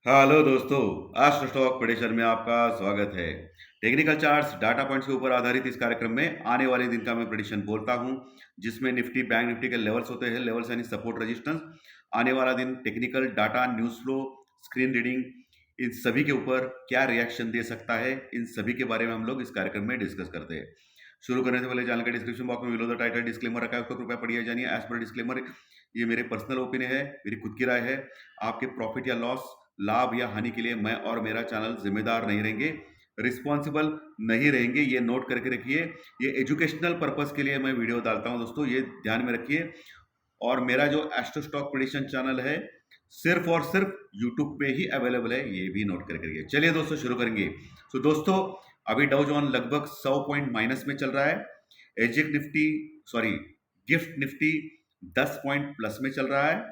Hello दोस्तों, आज stock prediction में आपका स्वागत है। टेक्निकल चार्ट्स डाटा पॉइंट्स के ऊपर आधारित इस कार्यक्रम में आने वाले दिन का मैं प्रेडिक्शन बोलता हूं, जिसमें निफ्टी बैंक निफ्टी के लेवल्स होते हैं, लेवल्स यानी सपोर्ट रेजिस्टेंस। आने वाला दिन technical data, news flow, screen reading, इन सभी के ऊपर क्या रिएक्शन दे सकता है, इन सभी के बारे में हम लोग इस कार्यक्रम में डिस्कस करते हैं। शुरू करने से पहले चैनल के डिस्क्रिप्शन बॉक्स में बिलो द टाइटल डिस्क्लेमर रखा है, उसको कृपया पढ़िए जानिए। एज पर डिस्क्लेमर, ये मेरे पर्सनल ओपिनियन है, मेरी खुद की राय है। आपके प्रॉफिट या लॉस, लाभ या हानि के लिए मैं और मेरा चैनल जिम्मेदार नहीं रहेंगे, रिस्पॉन्सिबल नहीं रहेंगे, ये नोट करके रखिए। ये एजुकेशनल पर्पस के लिए मैं वीडियो डालता हूं दोस्तों, ये ध्यान में रखिए। और मेरा जो एस्ट्रो स्टॉक प्रेडिक्शन चैनल है सिर्फ और सिर्फ यूट्यूब पे ही अवेलेबल है, ये भी नोट करके रखिए। चलिए दोस्तों शुरू करेंगे। तो दोस्तों, अभी डाउ जोन लगभग 100 पॉइंट माइनस में चल रहा है। SGX Nifty, sorry, gift Nifty 10 point plus में चल रहा है।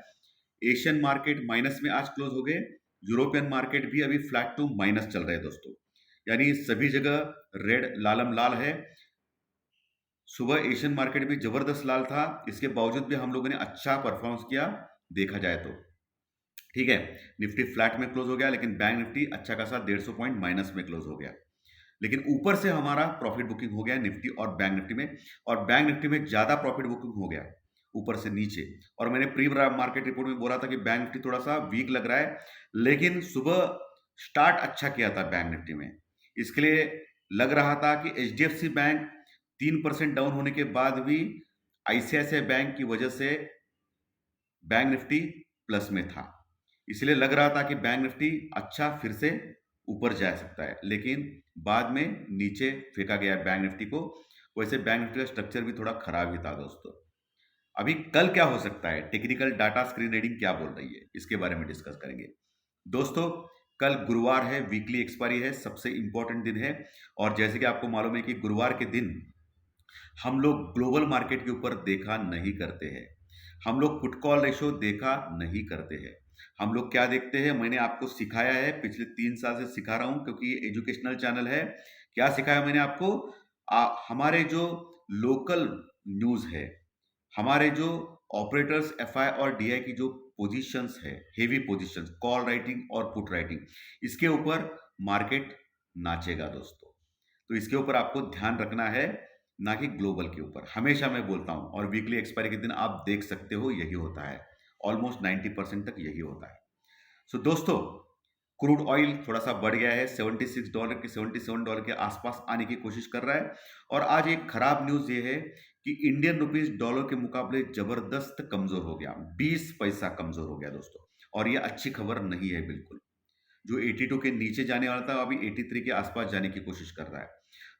एशियन मार्केट माइनस में आज क्लोज हो गए। यूरोपियन मार्केट भी अभी फ्लैट टू माइनस चल रहे हैं दोस्तों, यानी सभी जगह रेड लालम लाल है। सुबह एशियन मार्केट भी जबरदस्त लाल था, इसके बावजूद भी हम लोगों ने अच्छा परफॉर्मेंस किया देखा जाए तो। ठीक है, निफ्टी फ्लैट में क्लोज हो गया, लेकिन बैंक निफ्टी अच्छा खासा 150 पॉइंट माइनस में क्लोज हो गया। लेकिन ऊपर से हमारा प्रॉफिट बुकिंग हो गया निफ्टी और बैंक निफ्टी में, और बैंक निफ्टी में ज्यादा प्रॉफिट बुकिंग हो गया ऊपर से नीचे। और मैंने प्री मार्केट रिपोर्ट में बोला था कि बैंक निफ्टी थोड़ा सा वीक लग रहा है, लेकिन सुबह स्टार्ट अच्छा किया था बैंक निफ्टी में। इसके लिए लग रहा था कि एचडीएफसी बैंक 3% डाउन होने के बाद भी आईसीआईसीआई बैंक की वजह से बैंक निफ्टी प्लस में था, इसलिए लग रहा था कि बैंक निफ्टी अच्छा फिर से ऊपर जा सकता है, लेकिन बाद में नीचे फेंका गया बैंक निफ्टी को। वैसे बैंक निफ्टी का स्ट्रक्चर भी थोड़ा खराब ही था दोस्तों। अभी कल क्या हो सकता है, टेक्निकल डाटा स्क्रीन रीडिंग क्या बोल रही है, इसके बारे में डिस्कस करेंगे दोस्तों। कल गुरुवार है, वीकली एक्सपायरी है, सबसे इंपॉर्टेंट दिन है। और जैसे कि आपको मालूम है कि गुरुवार के दिन हम लोग ग्लोबल मार्केट के ऊपर देखा नहीं करते हैं, हम लोग पुट कॉल रेशो देखा नहीं करते हैं। हम लोग क्या देखते हैं, मैंने आपको सिखाया है, पिछले 3 साल से सिखा रहा हूं, क्योंकि ये एजुकेशनल चैनल है। क्या सिखाया मैंने आपको? हमारे जो लोकल न्यूज है, हमारे जो ऑपरेटर्स एफआई और डीआई की जो पोजीशंस है, हेवी पोजीशंस, कॉल राइटिंग और पुट राइटिंग, इसके ऊपर मार्केट नाचेगा दोस्तों। तो इसके ऊपर आपको ध्यान रखना है, ना कि ग्लोबल के ऊपर, हमेशा मैं बोलता हूं। और वीकली एक्सपायरी के दिन आप देख सकते हो यही होता है, ऑलमोस्ट 90% तक यही होता है। सो दोस्तों, क्रूड ऑयल थोड़ा सा बढ़ गया है, $76 के $77 के आसपास आने की कोशिश कर रहा है। और आज एक खराब न्यूज ये है कि इंडियन रुपीस डॉलर के मुकाबले जबरदस्त कमजोर हो गया, 20 पैसा कमजोर हो गया दोस्तों। और ये अच्छी खबर नहीं है बिल्कुल। जो 82 के नीचे जाने वाला था, अभी 83 के आसपास जाने की कोशिश कर रहा है।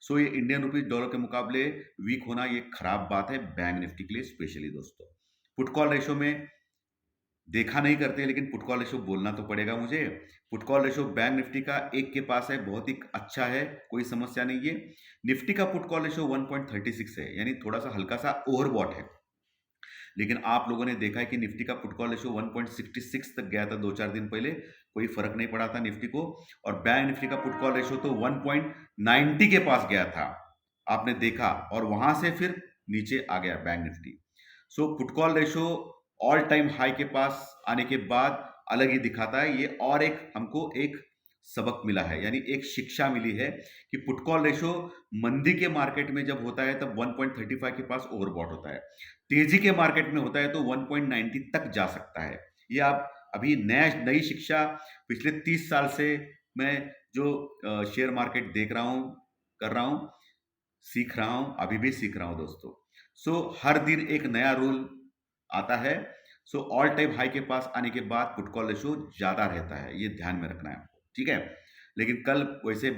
सो ये इंडियन रुपीस डॉलर के मुकाबले वीक होना ये खराब बात है बैंक निफ्टी के लिए स्पेशली दोस्तों। पुट कॉल रेशो में देखा नहीं करते, लेकिन पुट कॉल रेशो बोलना तो पड़ेगा मुझे। Put call ratio bank Nifty का एक के पास है, बहुत ही अच्छा है, कोई समस्या नहीं है। निफ्टी का पुट कॉल रेशो 1.36 है, यानी थोड़ा सा हल्का सा ओवरबॉट है। लेकिन आप लोगों ने देखा है कि निफ्टी का पुट कॉल रेशो 1.66 तक गया था 2-4 दिन पहले, कोई फर्क नहीं पड़ा था निफ्टी को। और बैंक निफ्टी का पुट कॉल रेशो तो 1.90 के पास गया था, आपने देखा, और वहां से फिर नीचे आ गया bank Nifty. So put call ratio all time high के पास आने के बाद अलग ही दिखाता है ये, और एक हमको एक सबक मिला है, यानी एक शिक्षा मिली है कि पुट कॉल रेशो मंदी के मार्केट में जब होता है तब 1.35 के पास ओवरबॉट होता है, तेजी के मार्केट में होता है तो 1.90 तक जा सकता है। ये आप अभी नई शिक्षा, पिछले 30 साल से मैं जो शेयर मार्केट देख रहा हूं, कर रहा हूं, सीख रहा हूं, अभी भी सीख रहा हूं दोस्तों। सो हर दिन एक नया रूल आता है। सो ऑल टाइम हाई के पास आने के बाद पुट कॉल रेशो ज्यादा रहता है, ये ध्यान में रखना है आपको, ठीक है। लेकिन कल वैसे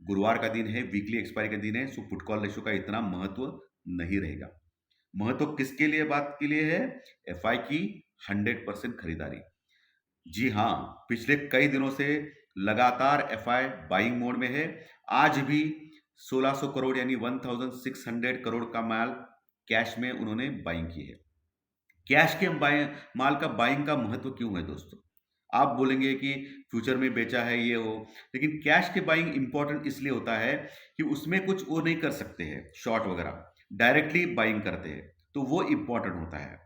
गुरुवार का दिन है, वीकली एक्सपायरी का दिन है, सो पुट कॉल रेशो का इतना महत्व नहीं रहेगा। महत्व किसके लिए, बात के लिए है? एफआई की 100% खरीदारी। जी हाँ, पिछले कई दिनों से लगातार एफआई बाइंग मोड में है। आज भी 1600 करोड़ यानी 1600 करोड़ का माल कैश में उन्होंने बाइंग की है। कैश के माल का बाइंग का महत्व क्यों है दोस्तों? आप बोलेंगे कि फ्यूचर में बेचा है ये वो, लेकिन कैश के बाइंग इंपॉर्टेंट इसलिए होता है कि उसमें कुछ वो नहीं कर सकते हैं, शॉर्ट वगैरह, डायरेक्टली बाइंग करते हैं, तो वो इंपॉर्टेंट होता है।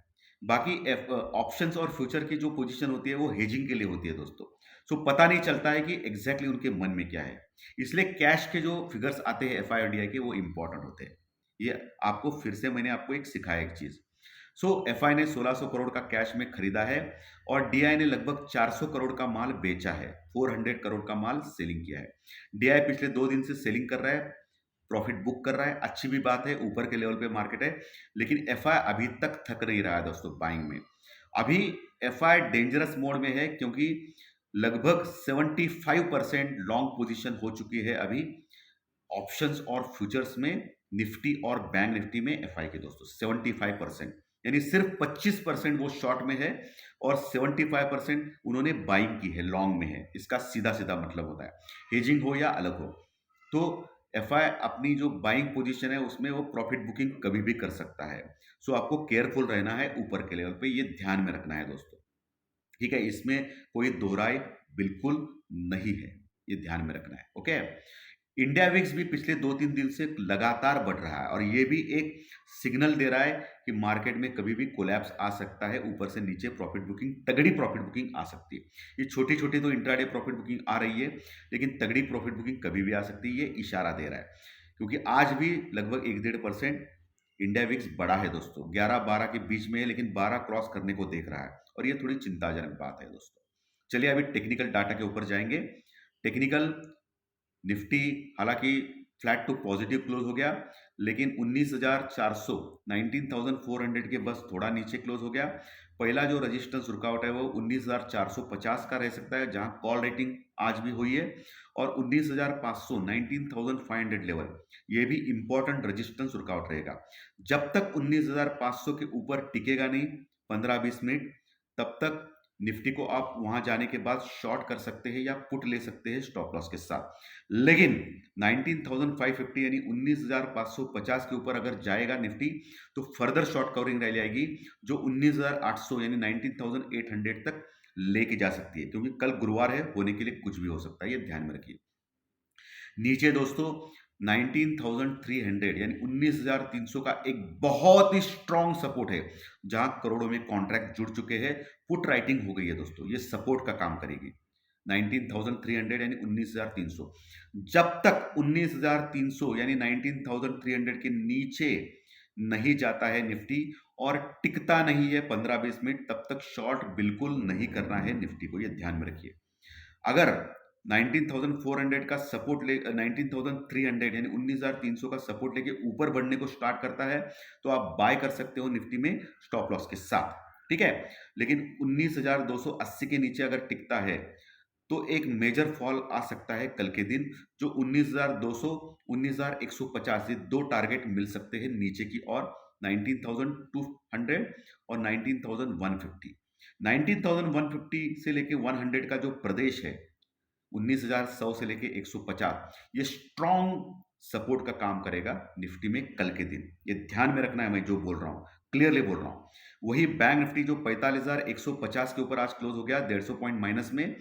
बाकी ऑप्शंस और फ्यूचर की जो पोजीशन होती है वो हेजिंग के लिए होती है दोस्तों। सो पता नहीं चलता है कि एग्जैक्टली उनके मन में क्या है। इसलिए कैश के जो फिगर्स आते हैं एफ आई और डी आई के वो इंपॉर्टेंट होते हैं। ये आपको फिर से मैंने आपको एक सिखाया एक चीज। सो एफ आई ने 1600 करोड़ का कैश में खरीदा है और डी आई ने लगभग 400 करोड़ का माल बेचा है। 400 करोड़ का माल सेलिंग किया है। डी आई पिछले 2 दिन से सेलिंग कर रहा है, प्रॉफिट बुक कर रहा है, अच्छी भी बात है, ऊपर के लेवल पे मार्केट है। लेकिन एफआई अभी तक थक नहीं रहा है दोस्तों बाइंग में। अभी एफआई डेंजरस मोड में है क्योंकि लगभग 75% लॉन्ग पोजीशन हो चुकी है अभी ऑप्शंस और फ्यूचर्स में, निफ्टी और बैंक निफ्टी में एफआई के दोस्तों 75%। यानी सिर्फ 25% वो शॉर्ट में है और 75% उन्होंने बाइंग की है, लॉन्ग में है। इसका सीधा सीधा मतलब होता है, हेजिंग हो या अलग हो, तो एफआई अपनी जो बाइंग पोजीशन है उसमें वो प्रॉफिट बुकिंग कभी भी कर सकता है। सो आपको केयरफुल रहना है ऊपर के लेवल पे, ये ध्यान में रखना है दोस्तों। ठीक है, इसमें कोई दोहराई बिल्कुल नहीं है, ये ध्यान में रखना है। ओके, इंडिया विक्स भी पिछले 2-3 दिन से लगातार बढ़ रहा है और ये भी एक सिग्नल दे रहा है कि मार्केट में कभी भी कोलैप्स आ सकता है, ऊपर से नीचे प्रॉफिट बुकिंग, तगड़ी प्रॉफिट बुकिंग आ सकती है। ये छोटी छोटी तो इंट्राडे प्रॉफिट बुकिंग आ रही है, लेकिन तगड़ी प्रॉफिट बुकिंग कभी भी आ सकती है, ये इशारा दे रहा है। क्योंकि आज भी लगभग 1-1.5% इंडिया विक्स बढ़ा है दोस्तों, 11-12 के बीच में है, लेकिन 12 क्रॉस करने को देख रहा है और ये थोड़ी चिंताजनक बात है दोस्तों। चलिए अभी टेक्निकल डाटा के ऊपर जाएंगे। टेक्निकल, निफ्टी हालांकि फ्लैट टू पॉजिटिव क्लोज हो गया, लेकिन 19,400 19,400 के बस थोड़ा नीचे क्लोज हो गया। पहला जो रजिस्टेंस रुकावट है वो 19,450 का रह सकता है, जहां कॉल रेटिंग आज भी हुई है। और 19,500 19,500 लेवल, ये भी इंपॉर्टेंट रजिस्टेंस रुकावट रहेगा। जब तक 19,500 के ऊपर टिकेगा नहीं 15-20 मिनट, तब तक निफ्टी को आप वहां जाने के बाद शॉर्ट कर सकते हैं या पुट ले सकते हैं स्टॉप लॉस के साथ। लेकिन 19,550 यानी 19,550 के ऊपर अगर जाएगा निफ्टी, तो फर्दर शॉर्ट कवरिंग रह जाएगी जो 19,800 यानी 19,800 तक लेके जा सकती है, क्योंकि कल गुरुवार है, होने के लिए कुछ भी हो सकता है, ये ध्यान में रखिए। नीचे दोस्तों 19,300 यानी 19,300 का एक बहुत ही स्ट्रॉन्ग सपोर्ट है, जहां करोड़ों में कॉन्ट्रैक्ट जुड़ चुके हैं। पुट राइटिंग हो गई है दोस्तों, ये सपोर्ट का काम करेगी। 19,300 यानी 19,300, जब तक 19,300 यानी 19,300 के नीचे नहीं जाता है निफ्टी और टिकता नहीं है 15-20 मिनट, तब तक शॉर्ट बिल्कुल नहीं करना है निफ्टी को, ये ध्यान में रखिए। अगर 19,400 का सपोर्ट ले 19,300 यानी 19,300 का सपोर्ट लेके ऊपर बढ़ने को स्टार्ट करता है, तो आप बाय कर सकते हो निफ्टी में स्टॉप लॉस के साथ। ठीक है, लेकिन 19,280 के नीचे अगर टिकता है तो एक मेजर फॉल आ सकता है कल के दिन, जो 19,200 19,150 ये दो टारगेट मिल सकते हैं नीचे की और 19,200 और 19,150। 19,150 से लेके 100 का जो प्रदेश है, 19,100 से लेके 150, ये स्ट्रॉन्ग सपोर्ट का काम करेगा निफ्टी में कल के दिन। ये ध्यान में रखना है, मैं जो बोल रहा हूं क्लियरली बोल रहा हूं। वही बैंक निफ्टी जो 45,150 के ऊपर आज क्लोज हो गया 150 पॉइंट माइनस में,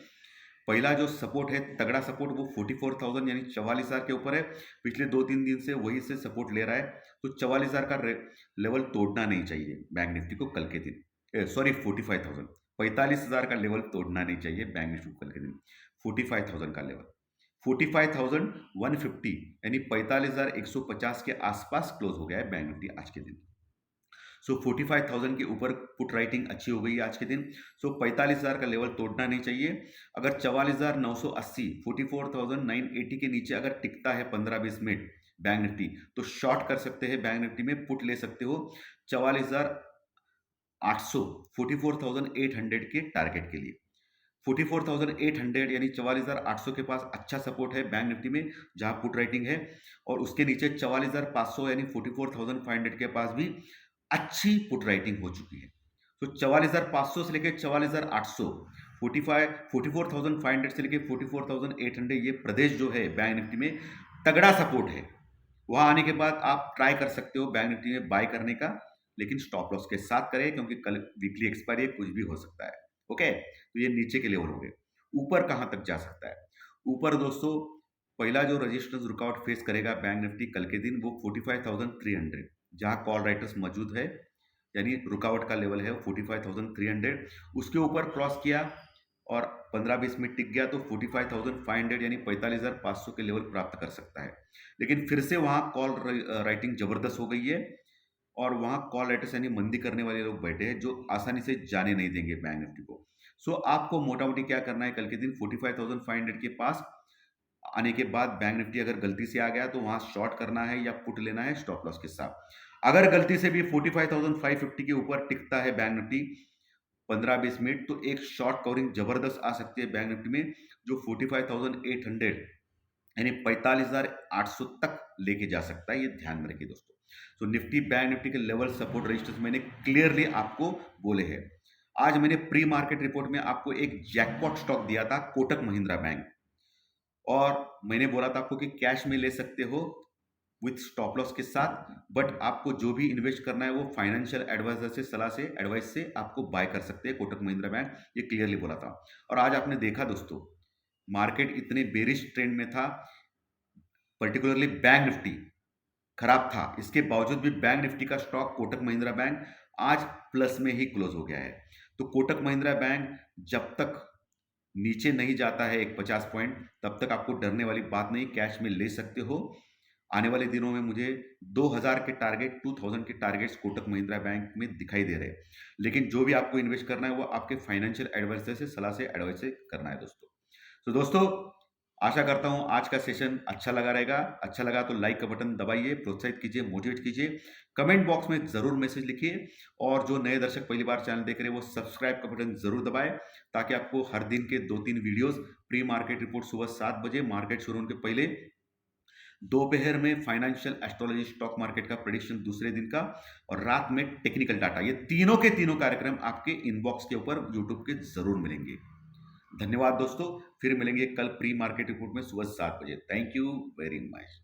पहला जो सपोर्ट है तगड़ा सपोर्ट वो 44,000 यानी 44,000 के ऊपर है। पिछले 2-3 दिन से वही से सपोर्ट ले रहा है, तो 44,000 का लेवल तोड़ना नहीं चाहिए बैंक निफ्टी को कल के दिन। सॉरी 45,000, 45,000 का लेवल तोड़ना नहीं चाहिए बैंक निफ्टी को कल के दिन। 45,000 का लेवल, 45,150 यानी 45,150 के आसपास क्लोज हो गया है बैंक निफ्टी आज के दिन। सो 45,000 के ऊपर पुट राइटिंग अच्छी हो गई है आज के दिन। सो 45,000 का लेवल तोड़ना नहीं चाहिए। अगर 44,980 44,980 के नीचे अगर टिकता है 15-20 मिनट बैंक निफ्टी, तो शॉर्ट कर सकते हैं बैंक निफ्टी में, पुट ले सकते हो 44,800 44,800 के टारगेट के लिए। 44,800 यानी 44,800 के पास अच्छा सपोर्ट है बैंक निफ्टी में, जहां पुट राइटिंग है। और उसके नीचे 44,500 यानी 44,500 के पास भी अच्छी पुट राइटिंग हो चुकी है। तो 44,500 से लेकर 44,800, 44,500 से लेकर 44,800, ये प्रदेश जो है बैंक निफ्टी में तगड़ा सपोर्ट है। वहां आने के बाद आप ट्राई कर सकते हो बैंक निफ्टी में बाय करने का, लेकिन स्टॉप लॉस के साथ करें, क्योंकि कल वीकली एक्सपायरी है, कुछ भी हो सकता है। ओके, तो ये नीचे के लेवल हो गए। ऊपर कहां तक जा सकता है? ऊपर दोस्तों पहला जो रजिस्टेंस रुकावट फेस करेगा बैंक निफ्टी कल के दिन वो 45,300, जहां कॉल राइटर्स मौजूद है यानी रुकावट का लेवल है 45,300, उसके ऊपर क्रॉस किया और 15-20 मिनट टिक गया तो 45,500 यानी 45,500 के लेवल प्राप्त कर सकता है। लेकिन फिर से वहाँ कॉल राइटिंग जबरदस्त हो गई है और वहाँ कॉल राइटर्स यानी मंदी करने वाले लोग बैठे हैं जो आसानी से जाने नहीं देंगे बैंक निफ्टी को। सो आपको मोटा-मोटी क्या करना है, कल के दिन 45,500 के पास आने के बाद बैंक निफ्टी अगर गलती से आ गया तो वहाँ शॉर्ट करना है या पुट लेना है स्टॉप लॉस के साथ। अगर गलती से भी 45,550 के ऊपर टिकता है बैंक निफ्टी 15-20 मिनट तो एक शॉर्ट कवरिंग जबरदस्त आ सकती है बैंक निफ्टी में जो 45,800 यानी 45,800 तक लेके जा सकता है, ये ध्यान में रखिए दोस्तों। तो निफ्टी बैंक निफ्टी के लेवल सपोर्ट रजिस्टर्स मैंने क्लियरली आपको बोले हैं। आज मैंने प्री मार्केट रिपोर्ट में आपको एक जैकपॉट स्टॉक दिया था कोटक महिंद्रा बैंक, और मैंने बोला था आपको कि कैश में ले सकते हो विथ स्टॉप लॉस के साथ, बट आपको जो भी इन्वेस्ट करना है वो फाइनेंशियल एडवाइजर से सलाह से एडवाइस से आपको बाय कर सकते हैं कोटक महिंद्रा बैंक, ये क्लियरली बोला था। और आज आपने देखा दोस्तों मार्केट इतने बेरिश ट्रेंड में था, पर्टिकुलरली बैंक निफ्टी खराब था, इसके बावजूद भी बैंक निफ्टी का स्टॉक कोटक महिंद्रा बैंक आज प्लस में ही क्लोज हो गया है। तो कोटक महिंद्रा बैंक जब तक नीचे नहीं जाता है एक 50 पॉइंट तब तक आपको डरने वाली बात नहीं, कैश में ले सकते हो। आने वाले दिनों में मुझे 2000 के टारगेट 2000 के टारगेट्स कोटक महिंद्रा बैंक में दिखाई दे रहे हैं, लेकिन जो भी आपको इन्वेस्ट करना है वो आपके फाइनेंशियल एडवाइजर से सलाह से एडवाइस से करना है दोस्तों। तो दोस्तों आशा करता हूं आज का सेशन अच्छा लगा रहेगा। अच्छा लगा तो लाइक का बटन दबाइए, प्रोत्साहित कीजिए, मोटिवेट कीजिए। कमेंट बॉक्स में जरूर मैसेज लिखिए और जो नए दर्शक पहली बार चैनल देख रहे हैं वो सब्सक्राइब का बटन जरूर दबाएं ताकि आपको हर दिन के 2-3 वीडियोस, प्री मार्केट रिपोर्ट सुबह 7 बजे मार्केट शुरू होने के पहले, दोपहर में फाइनेंशियल एस्ट्रोलॉजी स्टॉक मार्केट का प्रेडिक्शन दूसरे दिन का, और रात में टेक्निकल डाटा, ये तीनों के तीनों कार्यक्रम आपके इनबॉक्स के ऊपर यूट्यूब के जरूर मिलेंगे। धन्यवाद दोस्तों, फिर मिलेंगे कल प्री मार्केट रिपोर्ट में सुबह 7 बजे। Thank you very much.